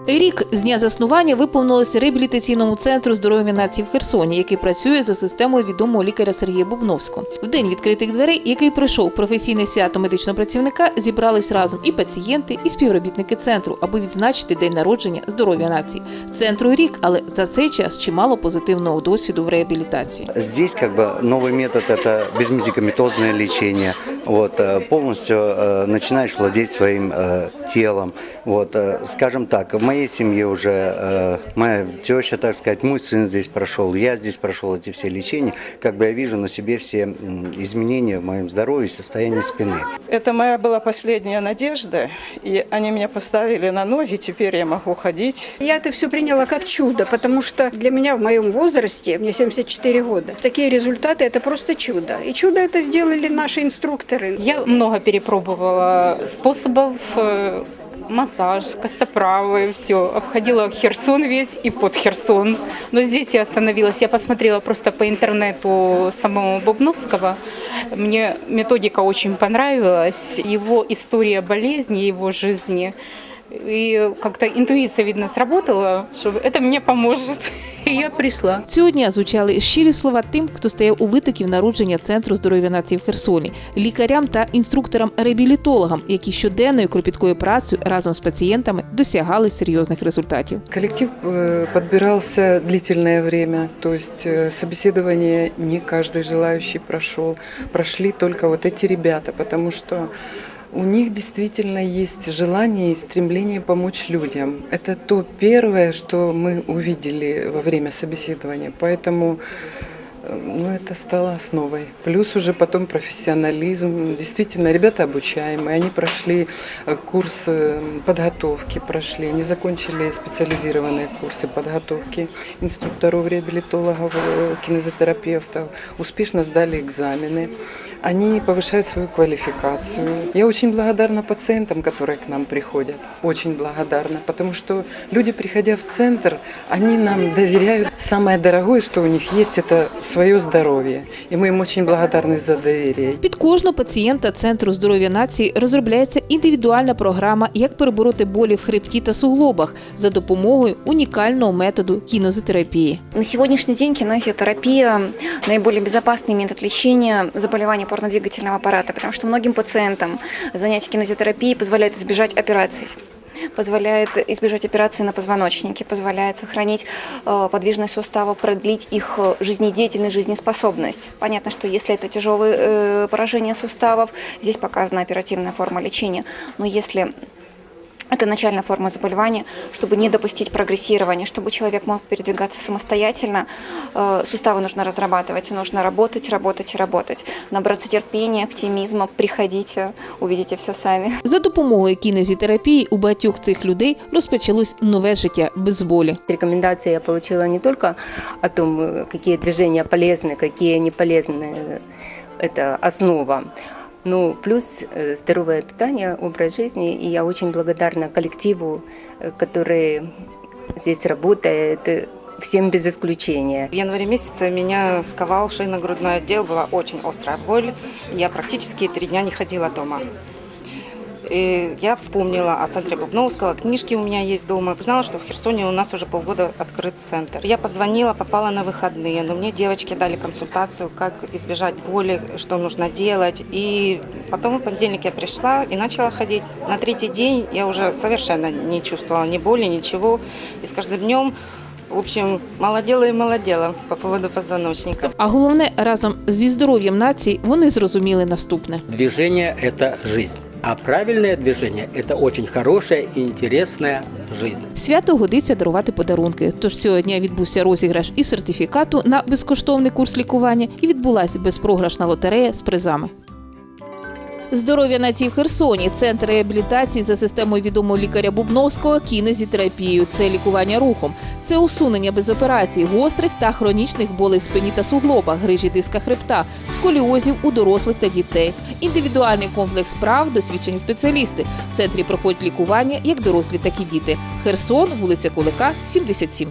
Рік з дня заснування виповнилося реабілітаційному центру здоров'я нації в Херсоні, який працює за системою відомого лікаря Сергія Бубновського. В день відкритих дверей, який пройшов професійне свято медичного працівника, зібрались разом і пацієнти, і співробітники центру, аби відзначити день народження здоров'я нації. Центру рік, але за цей час чимало позитивного досвіду в реабілітації. Здесь новый метод – это безмедикаментозное лечение. Полностью начинаешь владеть своим телом. Скажем так, в моей семье уже моя теща, так сказать, мой сын здесь прошел, я здесь прошел эти все лечения. Я вижу на себе все изменения в моем здоровье и состоянии спины. Это моя была последняя надежда, и они меня поставили на ноги, теперь я могу ходить. Я это все приняла как чудо, потому что для меня в моем возрасте, мне 74 года, такие результаты – это просто чудо. И чудо это сделали наши инструкторы. Я много перепробовала способов, массаж, костоправы, все. Обходила Херсон весь и под Херсон. Но здесь я остановилась. Я посмотрела просто по интернету самого Бубновского. Мне методика очень понравилась. Его история болезни, его жизни. И как-то интуиция, видно, сработала, что это мне поможет. І я прийшла. Цього дня звучали щирі слова тим, хто стояв у витоків народження Центру здоров'я нації в Херсоні, лікарям та інструкторам-реабілітологам, які щоденною кропіткою працею разом з пацієнтами досягали серйозних результатів. Коллектив подбирался длительное время, то есть собеседование не каждый желающий прошел. Прошли только вот эти ребята, потому что у них действительно есть желание и стремление помочь людям. Это то первое, что мы увидели во время собеседования, поэтому это стало основой. Плюс уже потом профессионализм. Действительно, ребята обучаемые, они прошли курс подготовки, они закончили специализированные курсы подготовки инструкторов, реабилитологов, кинезотерапевтов, успешно сдали экзамены. Они повышают свою квалификацию. Я очень благодарна пациентам, которые к нам приходят. Очень благодарна, потому что люди, приходя в центр, они нам доверяют. Самое дорогое, что у них есть, это своє здоров'я. І ми їм дуже благодарні за довір'я. Під кожного пацієнта Центру здоров'я нації розробляється індивідуальна програма, як перебороти болі в хребті та суглобах за допомогою унікального методу кинезотерапии. На сегодняшний день кинезотерапия – наиболее безопасный метод лечения заболеваний опорно-двигательного аппарата, потому что многим пациентам занятия кинезотерапией позволяют избежать операций. Позволяет избежать операции на позвоночнике, позволяет сохранить подвижность суставов, продлить их жизнедеятельность, жизнеспособность. Понятно, что если это тяжелые поражения суставов, здесь показана оперативная форма лечения. Но если это начальная форма заболевания, чтобы не допустить прогрессирования, чтобы человек мог передвигаться самостоятельно, суставы нужно разрабатывать, нужно работать, работать и работать. Набраться терпения, оптимизма, приходите, увидите все сами. За допомогою кинезотерапії у багатьох цих людей розпочалось нове життя без болі. Рекомендации я получила не только о том, какие движения полезны, какие не полезны, это основа. Плюс здоровое питание, образ жизни. И я очень благодарна коллективу, который здесь работает, всем без исключения. В январе месяце меня сковал шейно-грудной отдел, была очень острая боль. Я практически 3 дня не ходила дома. И я вспомнила о центре Бубновского, книжки у меня есть дома. Узнала, что в Херсоне у нас уже полгода открыт центр. Я позвонила, попала на выходные, но мне девочки дали консультацию, как избежать боли, что нужно делать. И потом в понедельник я пришла и начала ходить. На 3-й день я уже совершенно не чувствовала ни боли, ничего. И с каждым днем, в общем, молодела и молодела по поводу позвоночника. А головне, разом зі здоров'ям нації вони зрозуміли наступне. Движение – это жизнь. А правильное движение – это очень хорошая и интересная жизнь. Свято годиться дарувати подарунки. Тож цього дня відбувся розіграш і сертифікату на безкоштовний курс лікування, і відбулася безпрограшна лотерея з призами. Здоров'я нації в Херсоні. Центр реабілітації за системою відомого лікаря Бубновського кинезотерапією. Це лікування рухом. Це усунення без операцій гострих та хронічних болей в спині та суглобах, грижі диска хребта, сколіозів у дорослих та дітей. Індивідуальний комплекс справ, досвідчені спеціалісти. В центрі проходять лікування як дорослі, так і діти. Херсон, вулиця Кулика, 77.